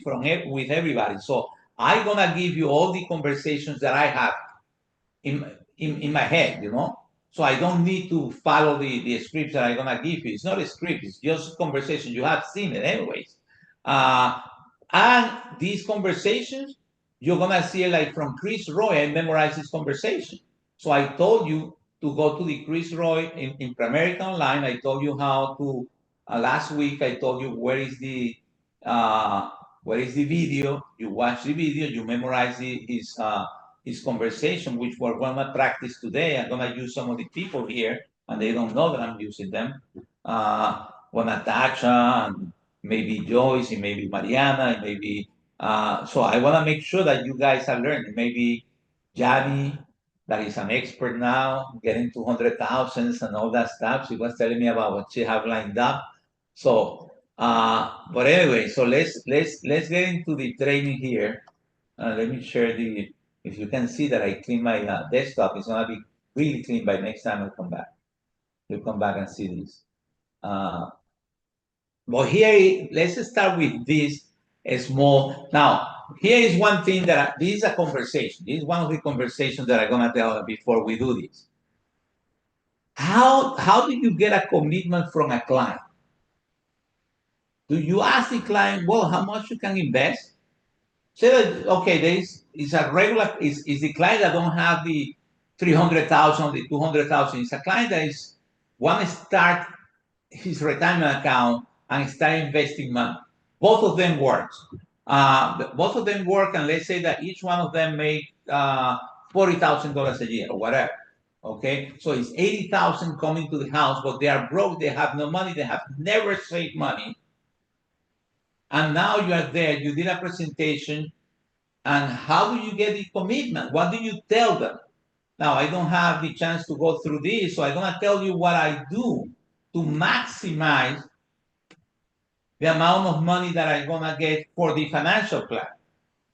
with everybody. So I'm gonna give you all the conversations that I have in my head, you know. So I don't need to follow the scripts that I'm gonna give you. It's not a script, it's just conversation. You have seen it anyways. And these conversations, you're gonna see it like from Chris Roy. I memorized this conversation. So I told you to go to the Chris Roy in Primerica Online. I told you how to last week I told you uh, where is the video. You watch the video, you memorize his conversation, which we're gonna practice today. I'm gonna use some of the people here, and they don't know that I'm using them. One Natasha and maybe Joyce, and maybe Mariana, and maybe so I want to make sure that you guys are learning. Maybe Johnny, that is an expert now, getting 200,000 and all that stuff. She was telling me about what she have lined up. So, but anyway, so let's get into the training here. Let me share the. If you can see that I clean my desktop, it's gonna be really clean by next time I come back. You'll come back and see this. Uh, but here, let's start with this small. Now, here is one thing that this is a conversation. This is one of the conversations that I'm gonna tell before we do this. How do you get a commitment from a client? Do you ask the client, well, how much you can invest? Say that okay, is a regular is the client that don't have the 300,000, the 200,000. It's a client that is want to start his retirement account and start investing money. Both of them works. Both of them work, and let's say that each one of them make $40,000 a year or whatever. Okay, so it's 80,000 coming to the house, but they are broke. They have no money. They have never saved money, and now you are there. You did a presentation, and how do you get the commitment? What do you tell them? Now I don't have the chance to go through this, so I'm gonna tell you what I do to maximize the amount of money that I'm gonna get for the financial plan,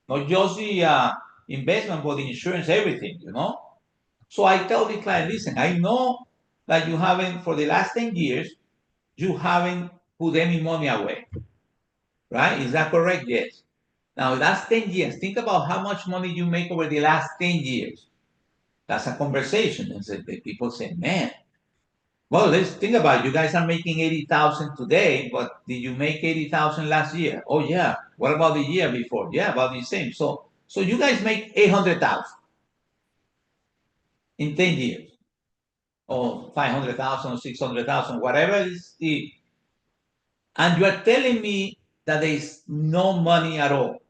not just the investment, but the insurance, everything, you know. So I tell the client, listen, I know that you haven't for the last 10 years, you haven't put any money away, right? Is that correct? Yes. Now that's 10 years. Think about how much money you make over the last 10 years. That's a conversation. And so the people say, man, well, let's think about it. You guys are making 80,000 today, but did you make 80,000 last year? Oh yeah. What about the year before? Yeah, about the same. So you guys make 800,000 in 10 years, or 500,000 or 600,000, whatever is the, and you are telling me that there is no money at all.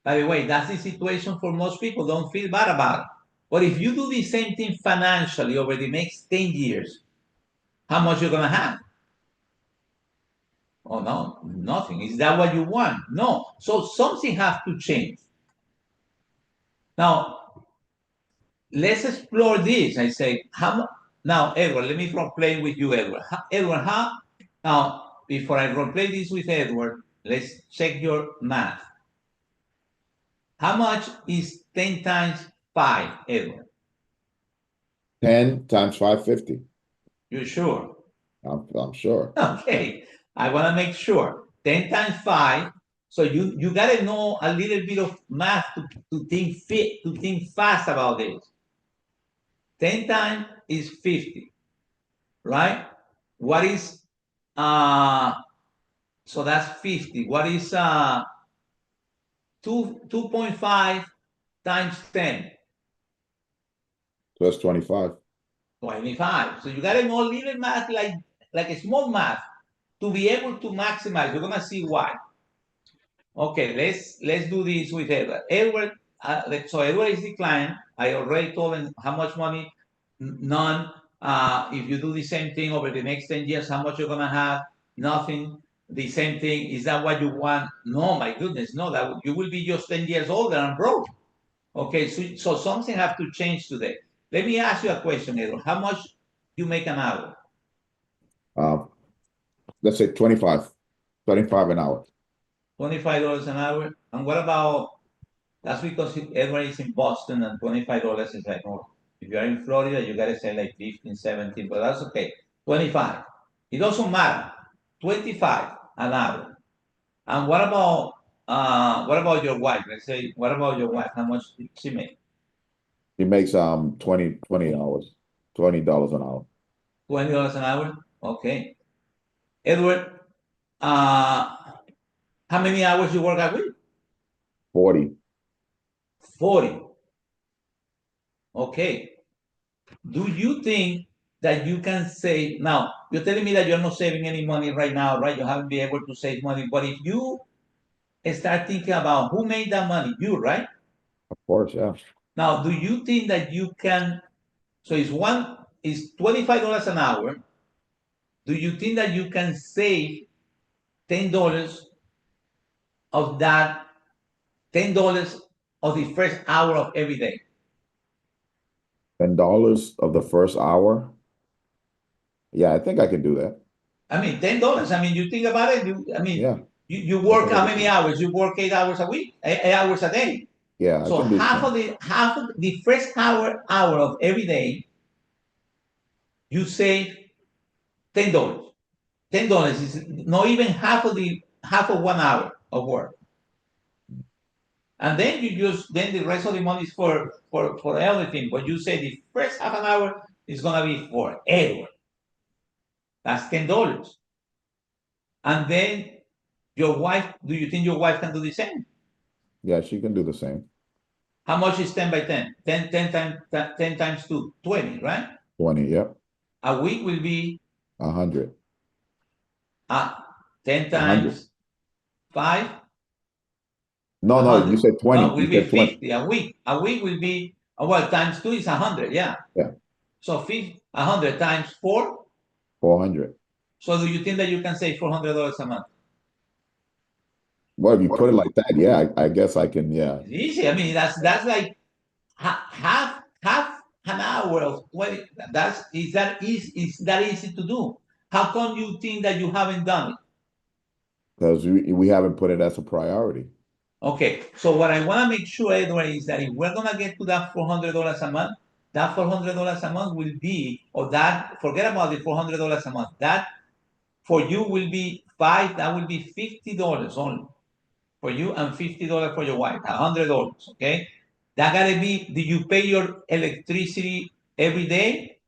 By the way, that's the situation for most people. Don't feel bad about it. But if you do the same thing financially over the next 10 years, how much you're gonna have? Oh no, nothing. Is that what you want? No. So something has to change. Now let's explore this. I say, how now, Edward, let me role play with you, Edward. Edward, how now before I role play this with Edward, let's check your math. How much is 10 times 5, Edward? 10 times 550. You sure? I'm sure. Okay. I want to make sure. 10 times 5. So you got to know a little bit of math to think fast about this. 10 times is 50, right? What is so that's 50. What is 2.5 times 10? Plus 25. 25. So you got to know a little math, like a small math, to be able to maximize. You're gonna see why. Okay, let's do this with Edward. Edward, so Edward is the client. I already told him how much money, none. If you do the same thing over the next 10 years, how much you're gonna have? Nothing. The same thing. Is that what you want? No, my goodness, no. That you will be just 10 years older and broke. Okay, so something have to change today. Let me ask you a question, Edward. How much you make an hour? Let's say 25 an hour. $25 an hour. And what about, that's because Edward is in Boston and $25 is like, oh, if you're in Florida, you got to say like 15, 17, but that's okay. 25. It doesn't matter. 25 an hour. And what about your wife? Let's say, what about your wife? How much did she make? He makes 20 hours, $20 an hour. $20 an hour? Okay. Edward, uh, how many hours you work a week? 40. 40. Okay. Do you think that you can save now? You're telling me that you're not saving any money right now, right? You haven't been able to save money. But if you start thinking about who made that money, you, right? Of course, yeah. Now, do you think that you can? So it's $25 an hour. Do you think that you can save $10 of that $10 of the first hour of every day? $10 of the first hour. Yeah, I think I can do that. I mean, $10. I mean, you think about it. Yeah, You I work think I how can many do hours? You work 8 hours a week, 8 hours a day. Yeah, I So can do half 10. of the first hour of every day, you save $10. $10 is not even half of 1 hour of work. And then then the rest of the money is for everything. But you say the first half an hour is gonna be for Edward. That's $10. And then your wife, do you think your wife can do the same? Yeah, she can do the same. How much is 10 by 10? 10 times 2, 20, right? 20, yep. A week will be 100. 10 100. times 5, No, you 100. said 20. No, You will be said 20. 50 a week. A week will be, well, times 2 is 100, yeah. Yeah, So 100 times 4. 400. So do you think that you can save $400 a month? Well, if you put it like that, yeah, I guess I can. Yeah, It's easy. I mean, that's like half an hour of 20. Is that easy to do? How come you think that you haven't done it? because we haven't put it as a priority. Okay, so what I want to make sure, Edward, is that if we're gonna get to that $400 a month, that $400 a month will be, or that forget about the $400 a month. That for you will be five. That will be $50 only for you, and $50 for your wife. $100. Okay, that gotta be. Do you pay your electricity every day,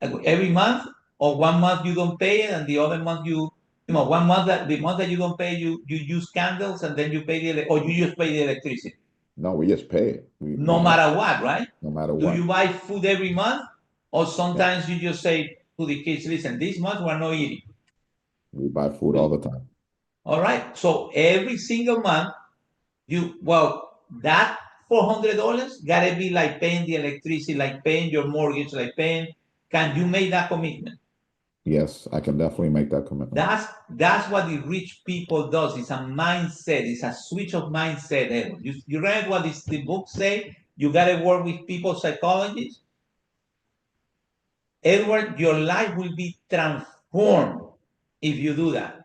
every month, or 1 month you don't pay it, and the other month you know 1 month that the month that you don't pay you use candles, and then you pay or you just pay the electricity No, we just pay it. We no have matter what, right? no matter Do what. you buy food every month, or Yeah, sometimes you just say to the kids, listen, this month we're not eating? we buy food all the time. All right, so every single month that $400 gotta be like paying the electricity, like paying your mortgage, like paying. Can you make that commitment? Yes, I can definitely make that commitment. That's what the rich people does. It's a mindset. It's a switch of mindset. Edward. You read what the book say? You gotta work with people psychologists. Edward, your life will be transformed if you do that.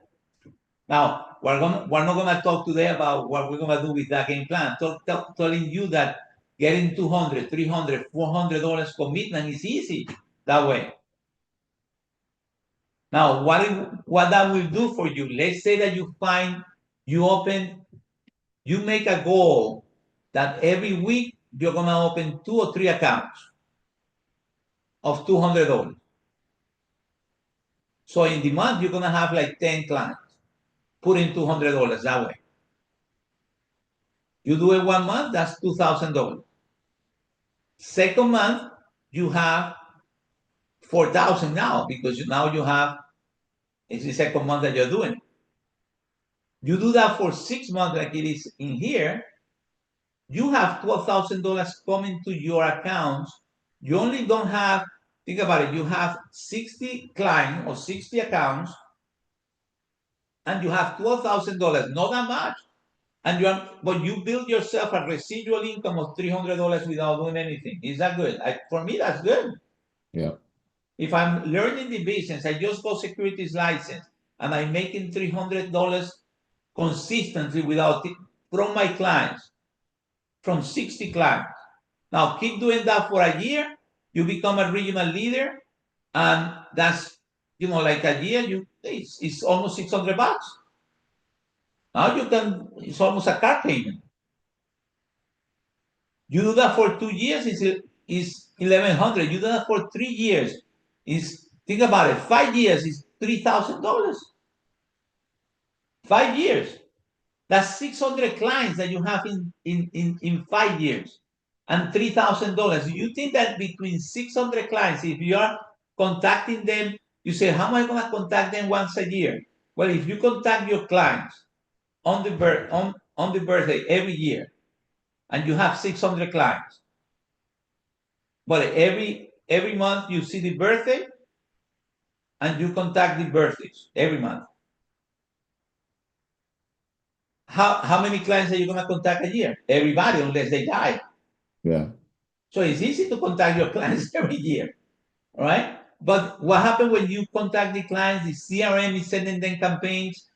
Now, we're not gonna talk today about what we're gonna do with that game plan. Telling you that getting $200, $300, $400 commitment is easy that way. Now, what that will do for you? Let's say that you make a goal that every week you're gonna open 2 or 3 accounts of $200. So in the month you're gonna have like 10 clients. Put in $200 that way. You do it 1 month, that's $2,000. Second month, you have 4,000 now because now you have it's the second month that you're doing. You do that for 6 months, like it is in here. You have $12,000 coming to your accounts. You only don't have. Think about it. You have 60 clients or 60 accounts, and you have $12,000. Not that much. But you build yourself a residual income of $300 without doing anything. Is that good? For me, that's good. Yeah. If I'm learning the business, I just got securities license and I'm making $300 consistently from my clients, from 60 clients. Now keep doing that for a year, you become a regional leader, and that's like a year, it's almost $600. Now you can, it's almost a car payment. You do that for 2 years, is 1,100. You do that for 3 years, is, think about it, 5 years is $3,000. 5 years. That's 600 clients that you have in 5 years, and $3,000. You think that between 600 clients, if you are contacting them, you say, how am I going to contact them once a year? Well, if you contact your clients on the birthday every year, and you have 600 clients, but every month you see the birthday, and you contact the birthdays every month. How many clients are you going to contact a year? Everybody, unless they die. Yeah. So it's easy to contact your clients every year, all right? But what happens when you contact the clients, the CRM is sending them campaigns,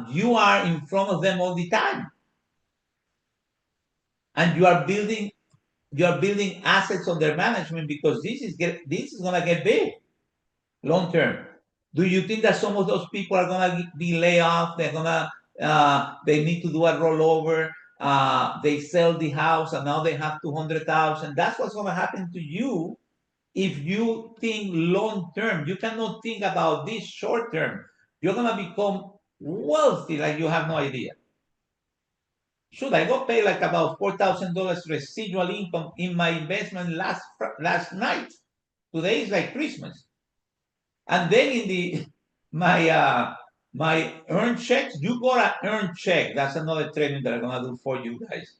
you are in front of them all the time. And you are building assets on their management, because this is gonna get big long term. Do you think that some of those people are gonna be laid off? They need to do a rollover. They sell the house and now they have 200,000. That's what's gonna happen to you if you think long term. You cannot think about this short term. You're gonna become wealthy like you have no idea. Should I got paid like about $4,000 residual income in my investment last night? Today is like Christmas. And then in the my earned checks, you got an earned check. That's another training that I'm gonna do for you guys.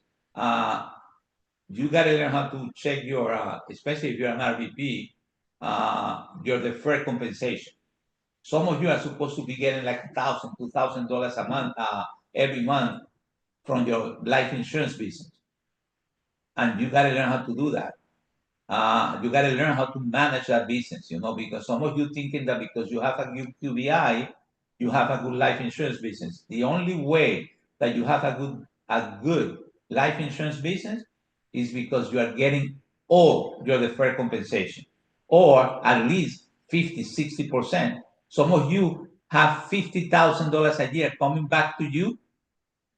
You gotta learn how to check your, especially if you're an RVP, your deferred compensation. Some of you are supposed to be getting like $1,000, $2,000 a month, every month from your life insurance business, and you gotta learn how to do that. You got to learn how to manage that business, because some of you thinking that because you have a good QBI, you have a good life insurance business. The only way that you have a good life insurance business is because you are getting all your deferred compensation, or at least 50, 60%. Some of you have $50,000 a year coming back to you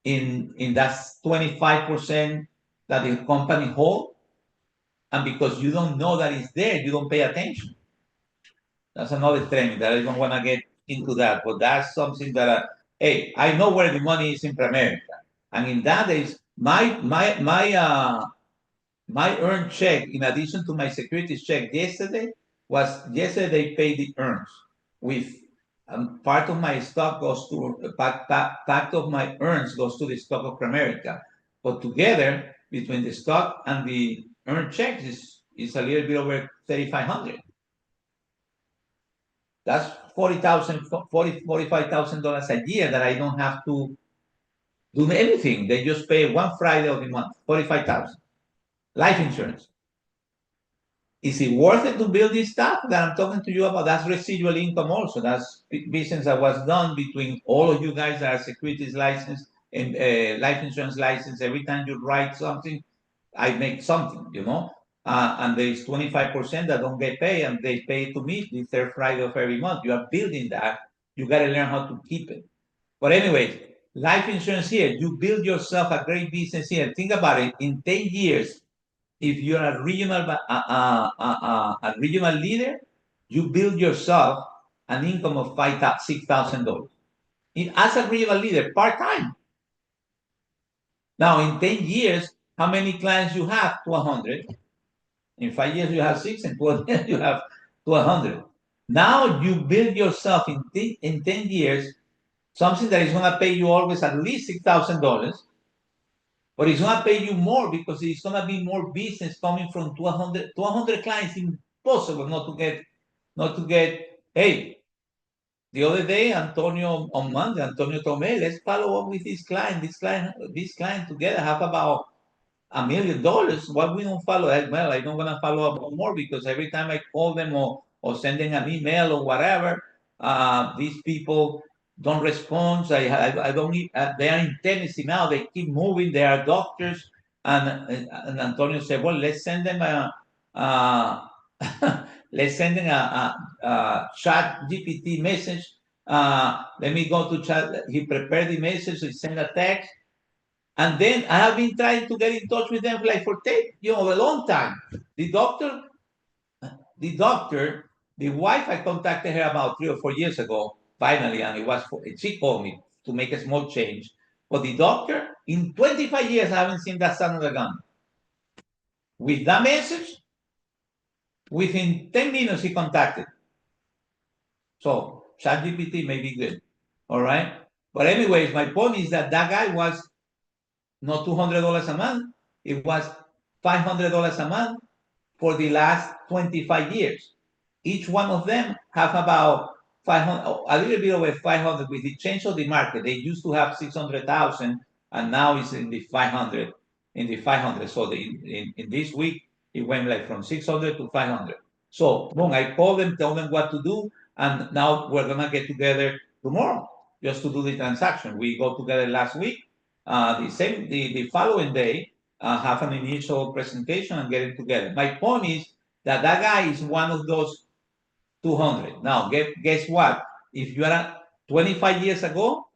in that 25% that the company holds. And because you don't know that it's there, you don't pay attention. That's another training that I don't want to get into that, but that's something that, hey, I know where the money is in Pramerica, and in that is my earned check, in addition to my securities check yesterday they paid the earns with, part of my stock goes to part of my earns goes to the stock of Pramerica, but together between the stock and the earned checks is a little bit over 3,500. That's $45,000 a year that I don't have to do anything. They just pay one Friday of the month, 45,000. Life insurance. Is it worth it to build this stuff that I'm talking to you about? That's residual income also. That's business that was done between all of you guys that are securities licensed and life insurance license. Every time you write something, I make something, and there's 25% that don't get paid, and they pay to me the third Friday of every month. You are building that. You got to learn how to keep it. But anyways, life insurance here, you build yourself a great business here. Think about it. In 10 years, if you're a regional leader, you build yourself an income of $6,000 as a regional leader, part-time. Now, in 10 years, how many clients you have? 200. In 5 years, you have 6, and 12 years, you have 200. Now you build yourself in 10 years something that is going to pay you always at least $6,000, but it's going to pay you more because it's going to be more business coming from 200 clients. Impossible not to get. Hey, the other day, on Monday, Antonio told me, let's follow up with this client. This client together have about $1 million. Why we don't follow that? Well, I don't want to follow up more because every time I call them or send them an email or whatever, these people don't respond. I don't need, they are in Tennessee now. They keep moving. They are doctors. And Antonio said, well, let's send them let's send them a chat GPT message Let me go to chat. He prepared the message, he sent a text. And then I have been trying to get in touch with them like for a long time. The doctor, the wife, I contacted her about 3 or 4 years ago, finally, and she called me to make a small change. But the doctor, in 25 years, I haven't seen that son of a gun. With that message, within 10 minutes, he contacted. So ChatGPT may be good. All right. But anyways, my point is that guy was not $200 a month. It was $500 a month for the last 25 years. Each one of them have about 500, a little bit over 500 with the change of the market. They used to have 600,000 and now it's in the 500, So in this week, it went like from 600 to 500. So boom, I called them, tell them what to do. And now we're going to get together tomorrow just to do the transaction. We go together last week. The following day, have an initial presentation and get it together. My point is that guy is one of those 200. Now, guess what? If you are 25 years ago,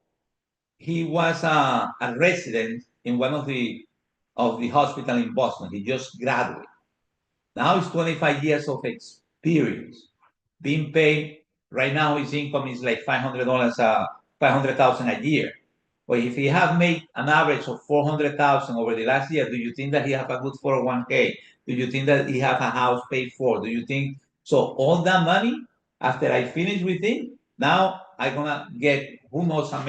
he was a resident in one of the hospital in Boston. He just graduated. Now he's 25 years of experience, being paid. Right now, his income is like $500, $500,000 a year. But if he have made an average of 400,000 over the last year, do you think that he have a good 401k? Do you think that he have a house paid for? Do you think so? All that money, after I finish with him, now I'm gonna get who knows how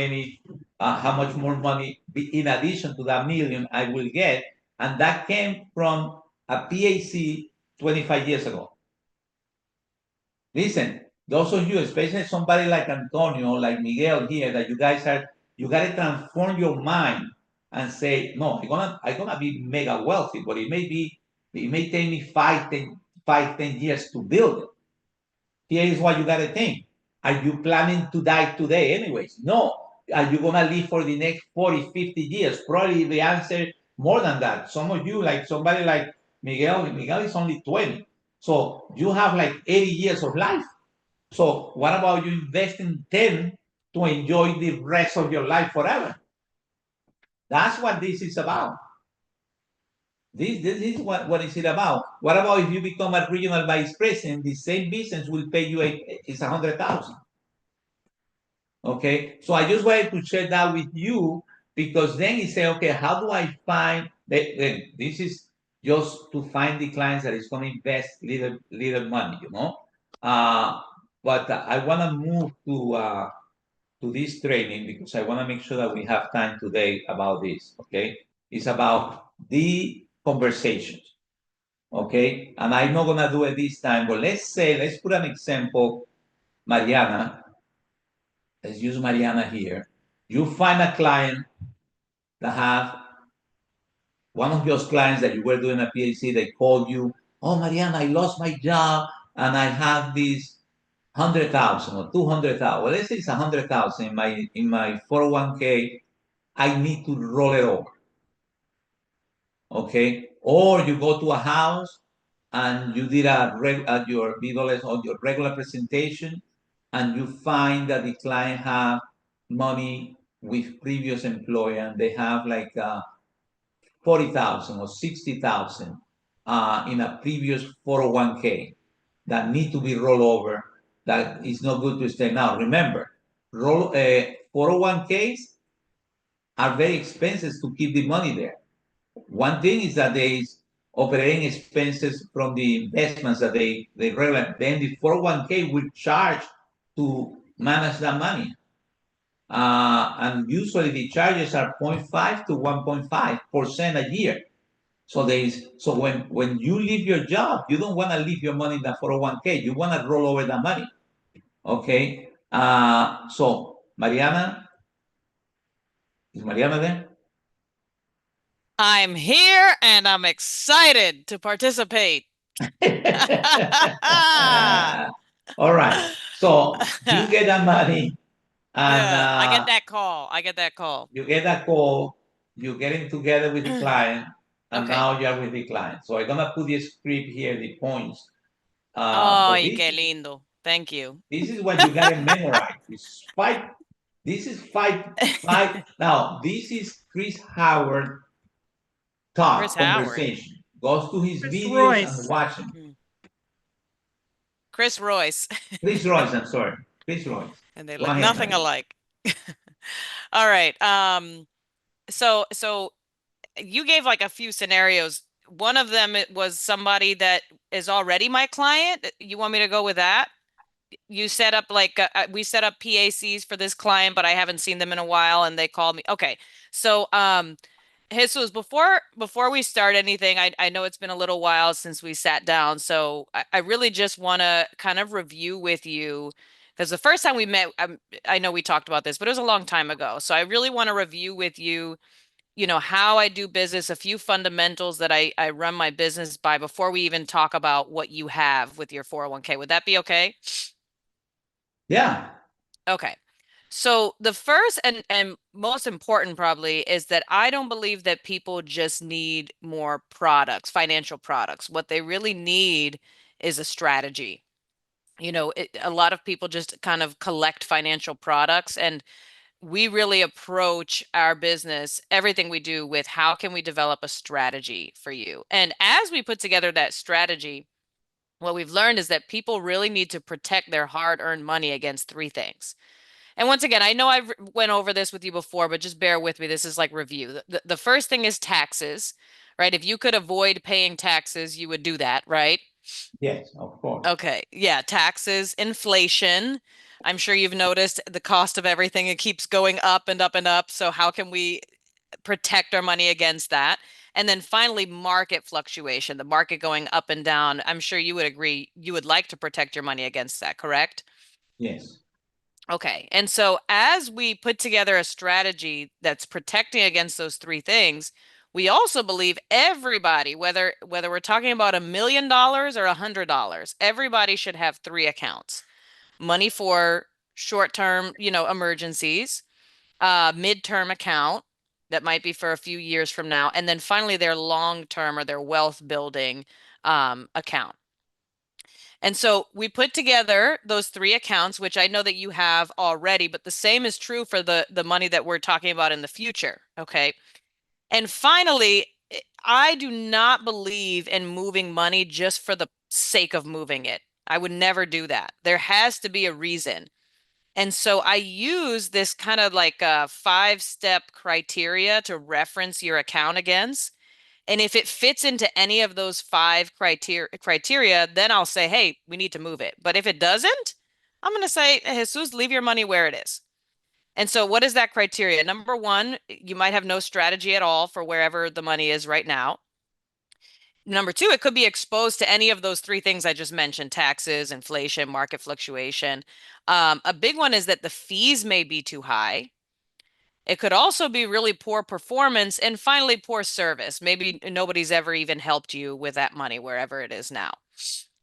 much more money in addition to that million I will get, and that came from a PAC 25 years ago. Listen, those of you, especially somebody like Antonio, like Miguel here, that you gotta transform your mind and say, no, I'm gonna be mega wealthy, but it may take me 10 years to build it. Here is what you gotta think. Are you planning to die today anyways? No. Are you gonna live for the next 40, 50 years? Probably the answer more than that. Some of you, like somebody like Miguel is only 20. So you have like 80 years of life. So what about you investing 10 to enjoy the rest of your life forever? That's what this is about. This is what is it about. What about if you become a regional vice president? The same business will pay you it's 100,000. Okay, so I just wanted to share that with you because then you say, okay, how do I find that? This is just to find the clients that is going to invest little money, But I want to move to this training because I want to make sure that we have time today about this. Okay, it's about the conversations. Okay, and I'm not gonna do it this time, but let's put an example, Mariana. Let's use Mariana here. You find a client that have one of your clients that you were doing a PhD, they called you, oh, Mariana, I lost my job and I have this 100,000 or 200,000. Well, let's say it's 100,000 in my 401k. I need to roll it over. Okay. Or you go to a house and you did your BWS or your regular presentation and you find that the client have money with previous employer and they have like 40,000 or 60,000 in a previous 401k that need to be rolled over. That is not good to stay. Now, remember, 401ks are very expensive to keep the money there. One thing is that there is operating expenses from the investments that they relevant. Then the 401k will charge to manage that money. And usually the charges are 0.5 to 1.5% a year. So when you leave your job, you don't want to leave your money in the 401k. You want to roll over that money. Okay. So Mariana, is Mariana there? I'm here and I'm excited to participate. All right. So you get that money. And, yeah, I get that call. You get that call. You're getting together with the client. And Okay. now you're with the client. So I'm going to put the script here, the points. Ay, qué lindo. Thank you. This is what you gotta memorize. It's five. This is five. Now, this is Chris Howard talk Chris Howard. conversation. Goes to his Chris videos Royce. and watch them. Chris Royce. Chris Royce, I'm sorry. Chris Royce. And they Go look ahead, nothing Maria. alike. All right. So you gave like a few scenarios. One of them, it was somebody that is already my client. You want me to go with that? You set up like we set up PACs for this client, but I haven't seen them in a while, and they called me. Okay, so Jesus, before we start anything, I know it's been a little while since we sat down, so I really just want to kind of review with you, because the first time we met, I know we talked about this, but it was a long time ago. So I really want to review with you, you know, how I do business, a few fundamentals that I run my business by before we even talk about what you have with your 401k. Would that be okay? Yeah. Okay. So the first and most important probably is that I don't believe that people just need more products, financial products. What they really need is a strategy. You know, a lot of people just kind of collect financial products, and we really approach our business, everything we do, with how can we develop a strategy for you? And as we put together that strategy, what we've learned is that people really need to protect their hard-earned money against three things. And once again, I know I've went over this with you before, but just bear with me. This is like review. The first thing is taxes, right? If you could avoid paying taxes, you would do that, right? Yes, of course. Okay. Yeah. Taxes, inflation. I'm sure you've noticed the cost of everything. It keeps going up and up and up. So how can we protect our money against that? And then finally, market fluctuation, the market going up and down. I'm sure you would agree, you would like to protect your money against that, correct? Yes. Okay. And so as we put together a strategy that's protecting against those three things, we also believe everybody, whether we're talking about $1 million or $100, everybody should have three accounts. Money for short-term, you know, emergencies, mid-term account that might be for a few years from now, and then finally their long-term or their wealth building account. And so we put together those three accounts, which I know that you have already, but the same is true for the money that we're talking about in the future. Okay. And finally, I do not believe in moving money just for the sake of moving it. I would never do that. There has to be a reason. And so I use this kind of like a 5-step criteria to reference your account against. And if it fits into any of those 5 criteria, then I'll say, hey, we need to move it. But if it doesn't, I'm going to say, hey, Jesus, leave your money where it is. And so what is that criteria? Number 1, you might have no strategy at all for wherever the money is right now. Number 2, it could be exposed to any of those 3 things I just mentioned: taxes, inflation, market fluctuation. A big one is that the fees may be too high. It could also be really poor performance, and finally, poor service. Maybe nobody's ever even helped you with that money wherever it is now,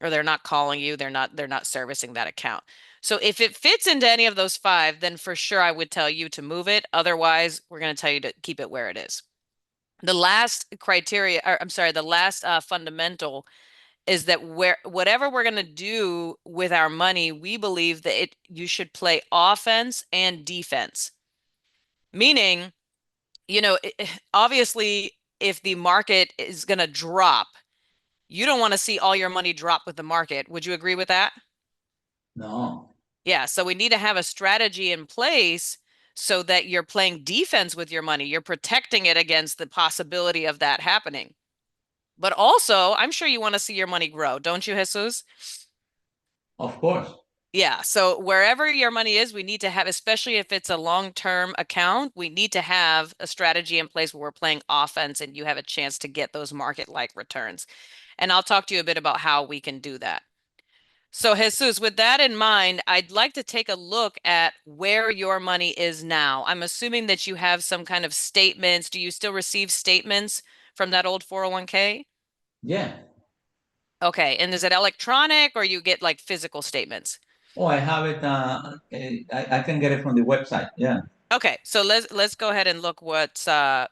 or they're not calling you, they're not servicing that account. So if it fits into any of those 5, then for sure I would tell you to move it. Otherwise, we're going to tell you to keep it where it is. The last criteria, or I'm sorry, the last fundamental is that whatever we're going to do with our money, we believe that you should play offense and defense. Meaning, you know, obviously, if the market is going to drop, you don't want to see all your money drop with the market. Would you agree with that? No. Yeah. So we need to have a strategy in place so that you're playing defense with your money. You're protecting it against the possibility of that happening. But also, I'm sure you want to see your money grow, don't you, Jesus? Of course. Yeah. So wherever your money is, we need to have, especially if it's a long-term account, we need to have a strategy in place where we're playing offense and you have a chance to get those market-like returns. And I'll talk to you a bit about how we can do that. So Jesus, with that in mind, I'd like to take a look at where your money is now. I'm assuming that you have some kind of statements. Do you still receive statements from that old 401k? Yeah. Okay. And is it electronic or you get like physical statements? Oh, I have it. I can get it from the website. Yeah. Okay. So let's go ahead and look what's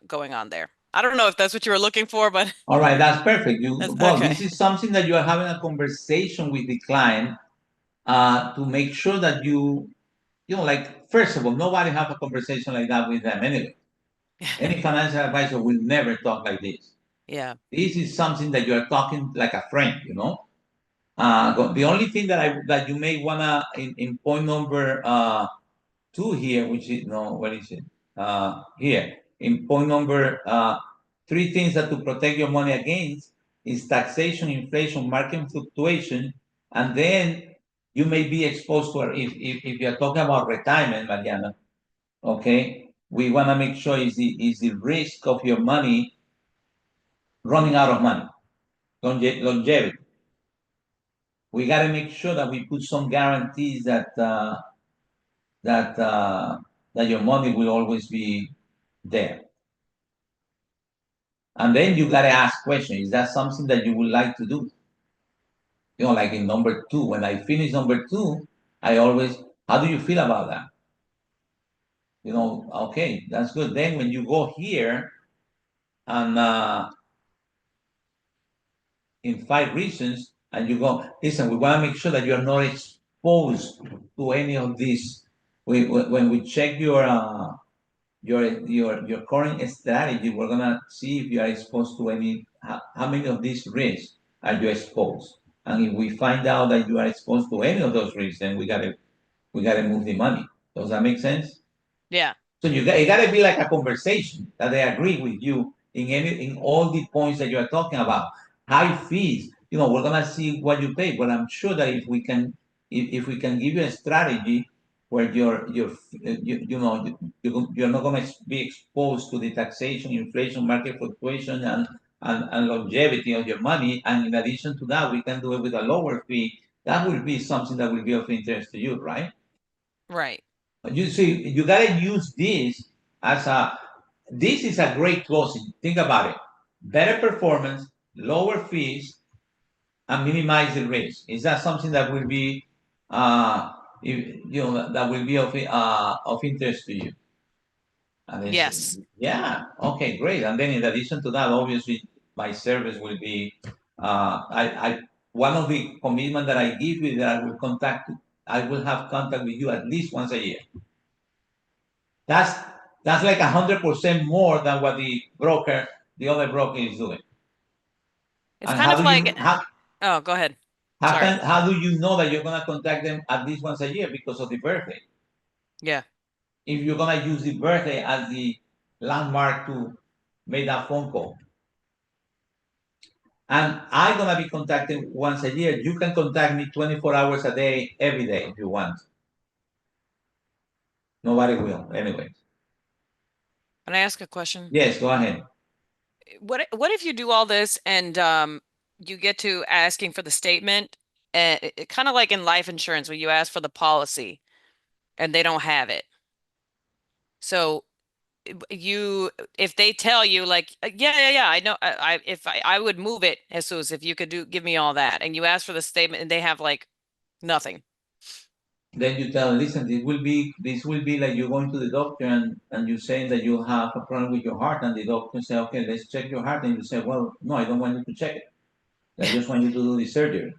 going on there. I don't know if that's what you were looking for, but All right, that's perfect. okay. This is something that you are having a conversation with the client to make sure that you know, like, first of all, nobody have a conversation like that with them anyway. Any financial advisor will never talk like this. Yeah. This is something that you are talking like a friend, you know. The only thing that you may wanna in point number 2 here, which is no, what is it? Here in point number 3 things that to protect your money against is taxation, inflation, market fluctuation, and then you may be exposed to if you're talking about retirement, Mariana. Okay, we want to make sure is the risk of your money running out of money, longevity. We got to make sure that we put some guarantees that your money will always be there. And then you got to ask questions. Is that something that you would like to do? You know, like in number 2, when I finish number 2, I always, how do you feel about that? You know, okay, that's good. Then when you go here and in 5 reasons, and you go, listen, we want to make sure that you are not exposed to any of these. When we check your current strategy, we're gonna see if you are exposed to any. How many of these risks are you exposed? And if we find out that you are exposed to any of those risks, then we gotta move the money. Does that make sense? Yeah. So it gotta be like a conversation that they agree with you in all the points that you are talking about. High fees, you know, we're gonna see what you pay, but I'm sure that if we can give you a strategy where you're not gonna be exposed to the taxation, inflation, market fluctuation, and longevity of your money, and in addition to that, we can do it with a lower fee. That will be something that will be of interest to you, right? Right. You see, you gotta use this as this is a great closing. Think about it. Better performance, lower fees, and minimize the risk. Is that something that will be, that will be of interest to you? And Yes. yeah, okay, great. And then in addition to that, obviously, my service will be, one of the commitment that I give you that I will have contact with you at least once a year. That's like 100% more than what the other broker is doing. It's And kind of like, how oh, go ahead. Sorry. how do you know that you're gonna contact them at least once a year because of the birthday? Yeah. If you're gonna use the birthday as the landmark to make that phone call. And I'm gonna be contacting once a year. You can contact me 24 hours a day, every day if you want. Nobody will, anyway. Can I ask a question? Yes, go ahead. What if you do all this and you get to asking for the statement, and kind of like in life insurance when you ask for the policy and they don't have it. So if they tell you like, yeah, I know, I would move it, Jesus, if you could give me all that, and you ask for the statement and they have like nothing. Then you tell them, listen, this will be like you're going to the doctor and you're saying that you have a problem with your heart, and the doctor say, okay, let's check your heart, and you say, well, no, I don't want you to check it. I just want you to do the surgery.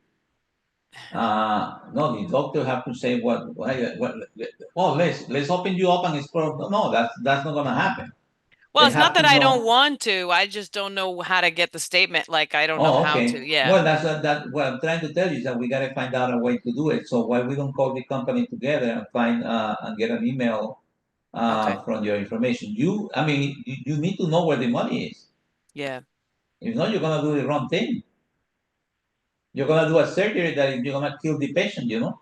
No, the doctor have to say what well, let's open you up and explore. No, that's not gonna happen. Well, They it's not have to that I know. don't want to. I just don't know how to get the statement. Like, I don't know Oh, how okay. to. Yeah. Well, what I'm trying to tell you is that we gotta find out a way to do it. So why we don't call the company together and find and get an email Okay. from your information. I mean, you need to know where the money is. Yeah. If not, you're gonna do the wrong thing. You're gonna do a surgery that you're gonna kill the patient, you know?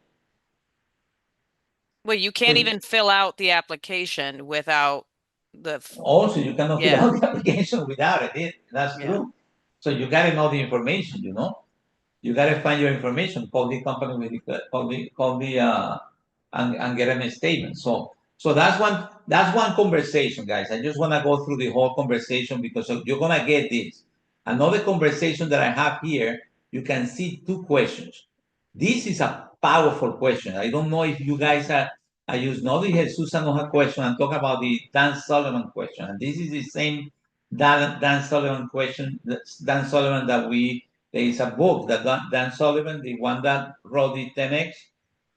Well, you can't So- even fill out the application without the. Also, you cannot fill Yeah. out the application without it. That's Yeah. true. So you gotta know the information, you know? You gotta find your information, call the company with call the and get a statement. So that's one conversation, guys. I just wanna go through the whole conversation because you're gonna get this. Another conversation that I have here, you can see 2 questions. This is a powerful question. I don't know if you guys I use not the Jesus Anoja question and talk about the Dan Sullivan question. And this is the same Dan Sullivan question. Dan Sullivan that there is a book that Dan Sullivan, the one that wrote the 10X,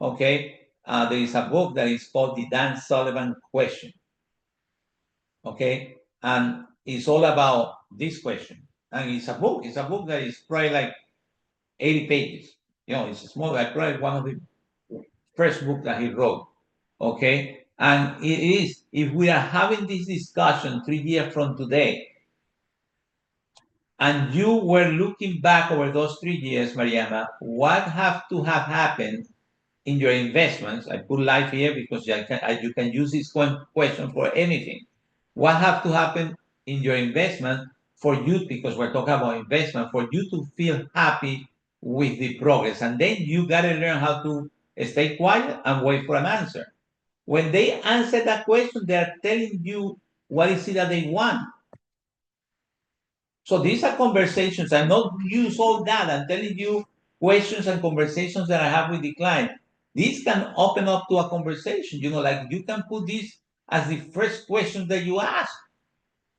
Okay, there is a book that is called The Dan Sullivan Question. Okay, and it's all about this question. And it's a book. It's a book that is probably like 80 pages. You know, it's small. Like probably one of the first book that he wrote. Okay, and it is, if we are having this discussion 3 years from today, and you were looking back over those 3 years, Mariana, what have to have happened in your investments? I put life here because you can use this question for anything. What have to happen in your investment for you, because we're talking about investment, for you to feel happy with the progress? And then you got to learn how to stay quiet and wait for an answer. When they answer that question, they're telling you what is it that they want. So these are conversations. I'm not use all that. I'm telling you questions and conversations that I have with the client. These can open up to a conversation. You know, like you can put this as the first question that you ask.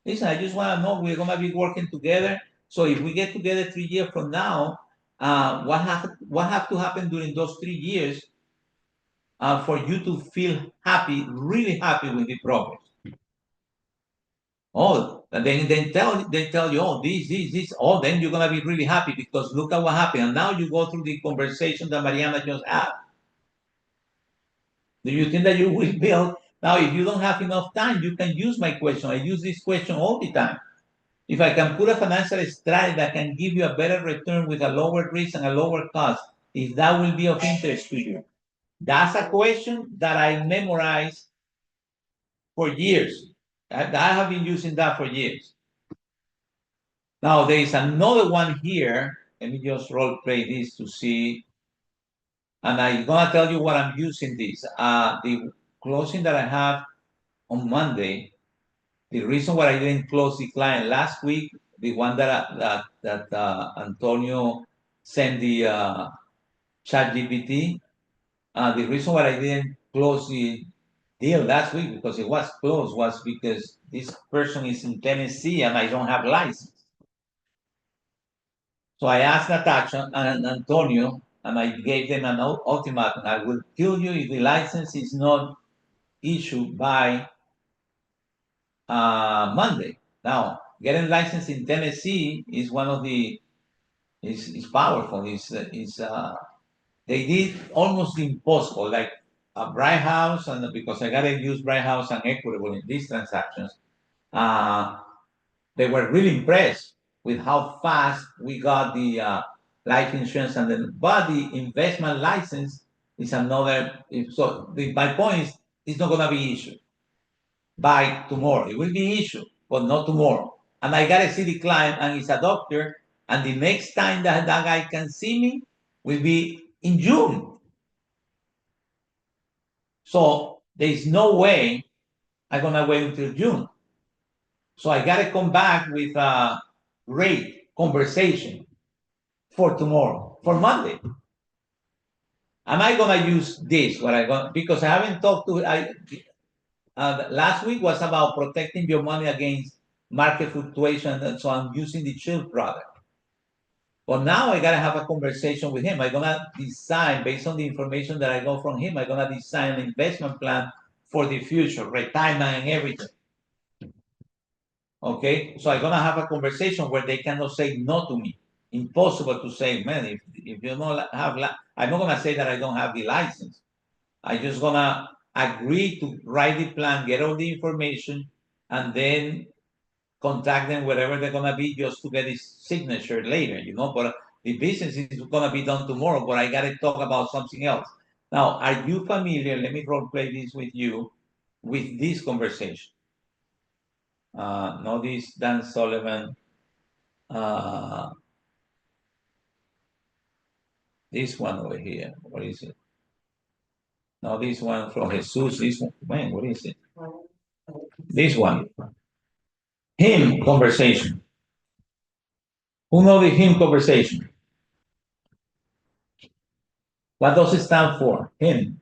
Listen, I just want to know, we're gonna be working together. So if we get together 3 years from now, what have to happen during those 3 years for you to feel happy, really happy with the progress? Oh, and then they tell you, oh, this. Oh, then you're gonna be really happy because look at what happened. And now you go through the conversation that Mariana just had. Do you think that you will build? Now, if you don't have enough time, you can use my question. I use this question all the time. If I can put a financial strategy that can give you a better return with a lower risk and a lower cost, if that will be of interest to you. That's a question that I memorized for years. I have been using that for years. Now there is another one here. Let me just role play this to see. And I'm gonna tell you what I'm using this. The closing that I have on Monday, the reason why I didn't close the client last week, the one that Antonio sent the ChatGPT, the reason why I didn't close the deal last week because it was closed was because this person is in Tennessee and I don't have license. So I asked Natasha and Antonio, and I gave them an ultimatum. I will kill you if the license is not issued by Monday. Now, getting license in Tennessee is one of the is powerful. They did almost impossible, like a Bright House, and because I gotta use Bright House and Equitable in these transactions, they were really impressed with how fast we got the life insurance, and then but the investment license is another. My point is, it's not gonna be issued by tomorrow. It will be issued, but not tomorrow. And I gotta see the client, and he's a doctor, and the next time that guy can see me will be in June. So there is no way I'm gonna wait until June. So I gotta come back with a rate conversation for tomorrow, for Monday. Am I gonna use this? Because I haven't talked to. Last week was about protecting your money against market fluctuation, and so I'm using the Shield product. But now I gotta have a conversation with him. I'm gonna design based on the information that I got from him. I'm gonna design an investment plan for the future, retirement and everything. Okay, so I'm gonna have a conversation where they cannot say no to me. Impossible to say, man, if you don't have, I'm not gonna say that I don't have the license. I just gonna agree to write the plan, get all the information, and then contact them wherever they're gonna be just to get his signature later, but the business is gonna be done tomorrow, but I gotta talk about something else. Now, are you familiar, let me role play this with you, with this conversation? No, this Dan Sullivan, this one over here, what is it? No, this one from Jesus, this one, man, what is it? This one, him conversation. Who know the him conversation? What does it stand for? Him.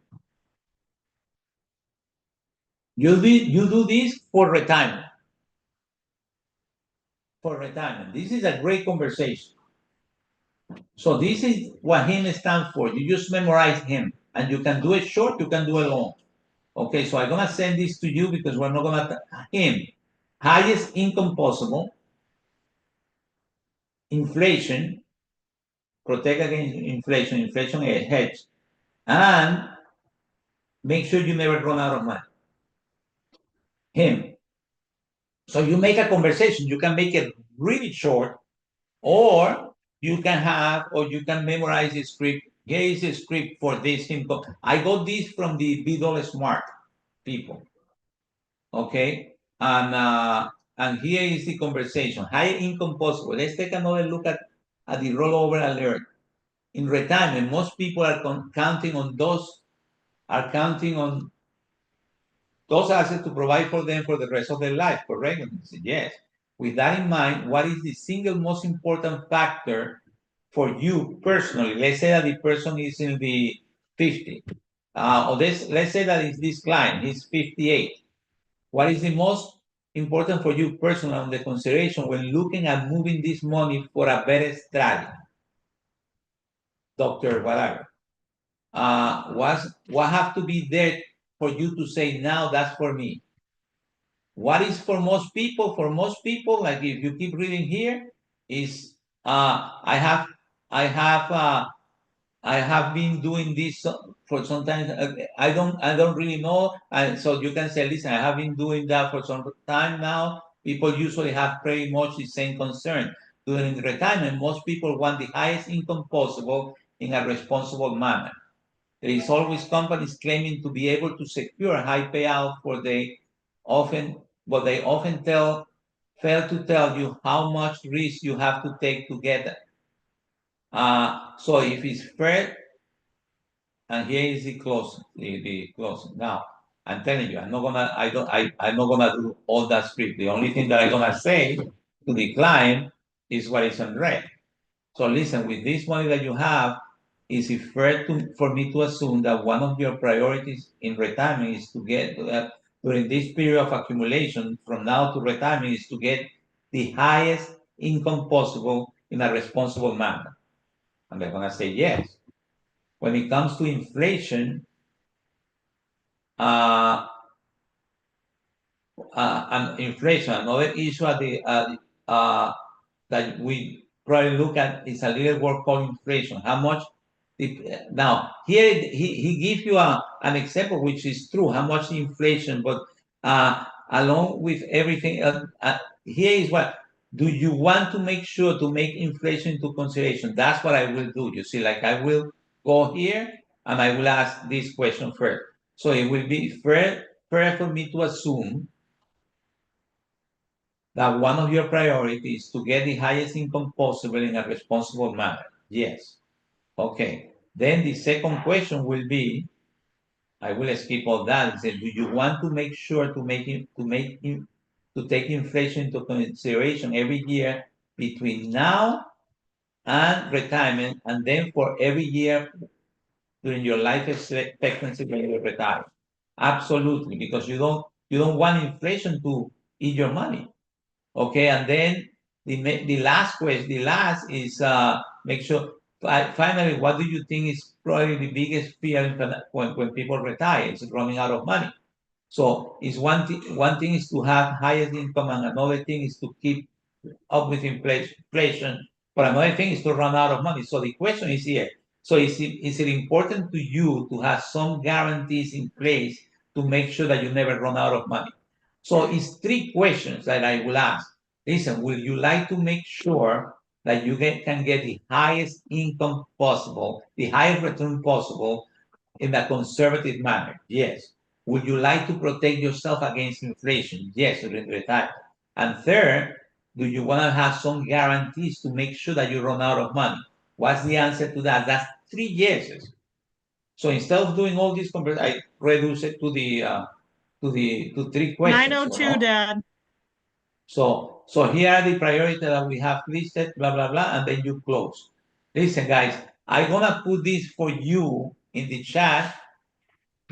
You do this for retirement. For retirement. This is a great conversation. So this is what him stands for. You just memorize him. and you can do it short, you can do it long. Okay, so I'm gonna send this to you because we're not gonna him. Highest income possible, inflation, protect against inflation, inflation hedge, and make sure you never run out of money. Him. So you make a conversation. You can make it really short, or you can memorize the script. Here is the script for this income. I got this from the Be Smart people. Okay, and here is the conversation. High income possible. Let's take another look at the rollover alert. In retirement, most people are counting on those assets to provide for them for the rest of their life, correct? Yes. With that in mind, what is the single most important factor for you personally? Let's say that the person is in the 50. Let's say that it's this client, he's 58. What is the most important for you personally on the consideration when looking at moving this money for a better strategy? Dr. Whatever. What have to be there for you to say now that's for me? What is for most people? For most people, like if you keep reading here, is I have been doing this for some time. I don't really know, and so you can say, listen, I have been doing that for some time now. People usually have pretty much the same concern. During retirement, most people want the highest income possible in a responsible manner. There is always companies claiming to be able to secure a high payout but they often fail to tell you how much risk you have to take to get it. So if it's fair, and here is the closing, the closing. Now, I'm telling you, I'm not gonna do all that script. The only thing that I'm gonna say to the client is what is on red. So listen, with this money that you have, is it fair for me to assume that one of your priorities in retirement is to get during this period of accumulation from now to retirement is to get the highest income possible in a responsible manner? And they're gonna say yes. When it comes to inflation, and inflation, another issue that we probably look at is a little word called inflation. How much? Now here he gives you an example which is true. How much inflation? But along with everything, here is what. Do you want to make sure to make inflation into consideration? That's what I will do. You see, like I will go here and I will ask this question first. So it will be fair for me to assume that one of your priorities is to get the highest income possible in a responsible manner. Yes. Okay. Then the second question will be, I will skip all that and say, do you want to make sure to take inflation into consideration every year between now and retirement, and then for every year during your life expectancy when you retire? Absolutely, because you don't want inflation to eat your money. Okay, and then the last question, the last is make sure. Finally, what do you think is probably the biggest fear when people retire? It's running out of money. So it's one thing is to have highest income, and another thing is to keep up with inflation. But another thing is to run out of money. So the question is here. So is it important to you to have some guarantees in place to make sure that you never run out of money? So it's three questions that I will ask. Listen, will you like to make sure that you can get the highest income possible, the highest return possible in a conservative manner? Yes. Would you like to protect yourself against inflation? Yes, during retirement. And third, do you want to have some guarantees to make sure that you run out of money? What's the answer to that? That's three yeses. So instead of doing all these I reduce it to three questions. 902, Dad. So here are the priorities that we have listed, blah, blah, blah, and then you close. Listen, guys, I'm going to put this for you in the chat.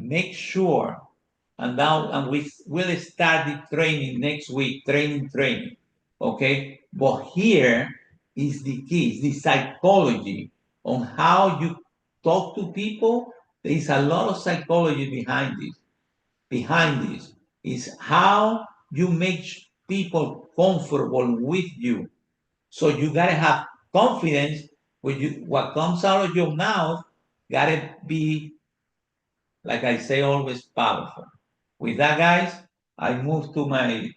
Make sure, and we will start the training next week, training, okay? But here is the key, is the psychology on how you talk to people, There's a lot of psychology behind this. Behind this is how you make people comfortable with you. So you gotta have confidence when what comes out of your mouth gotta be, like I say, always powerful. With that, guys, I move to my